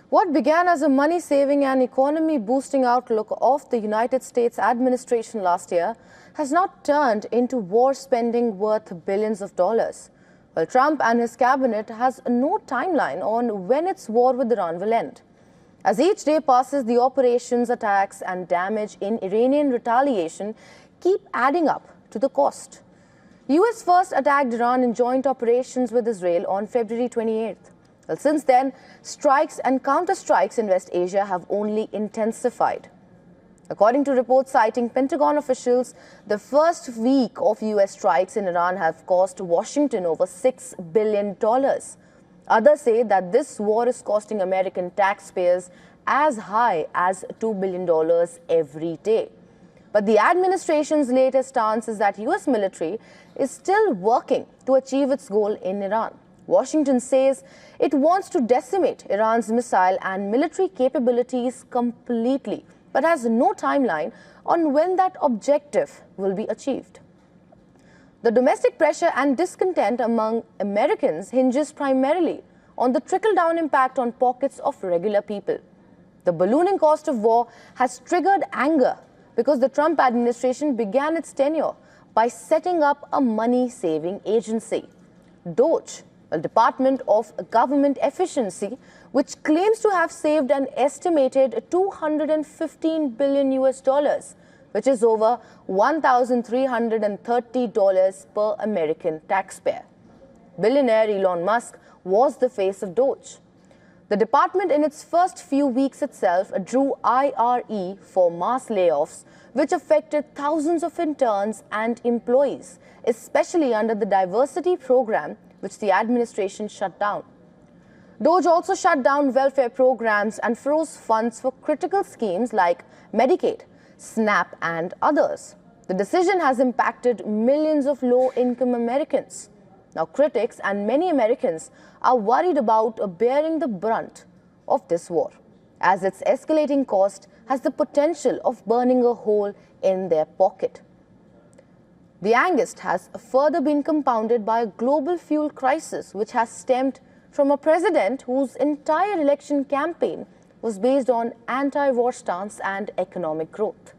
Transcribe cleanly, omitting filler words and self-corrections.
What began as a money-saving and economy-boosting outlook of the United States administration last year has now turned into war spending worth billions of dollars. Well, Trump and his cabinet has no timeline on when its war with Iran will end. As each day passes, the operations, attacks and damage in Iranian retaliation keep adding up to the cost. US first attacked Iran in joint operations with Israel on February 28th. Well, since then, strikes and counter-strikes in West Asia have only intensified. According to reports citing Pentagon officials, the first week of US strikes in Iran have cost Washington over $6 billion. Others say that this war is costing American taxpayers as high as $2 billion every day. But the administration's latest stance is that US military is still working to achieve its goal in Iran. Washington says it wants to decimate Iran's missile and military capabilities completely, but has no timeline on when that objective will be achieved. The domestic pressure and discontent among Americans hinges primarily on the trickle-down impact on pockets of regular people. The ballooning cost of war has triggered anger because the Trump administration began its tenure by setting up a money-saving agency, DOGE, a Department of Government Efficiency, which claims to have saved an estimated $215 billion, which is over $1,330 per American taxpayer. Billionaire Elon Musk was the face of DOGE. The department in its first few weeks itself drew IRE for mass layoffs, which affected thousands of interns and employees, especially under the diversity program which the administration shut down. DOGE also shut down welfare programs and froze funds for critical schemes like Medicaid, SNAP and others. The decision has impacted millions of low-income Americans. Now, critics and many Americans are worried about bearing the brunt of this war, as its escalating cost has the potential of burning a hole in their pocket. The angst has further been compounded by a global fuel crisis, which has stemmed from a president whose entire election campaign was based on anti-war stance and economic growth.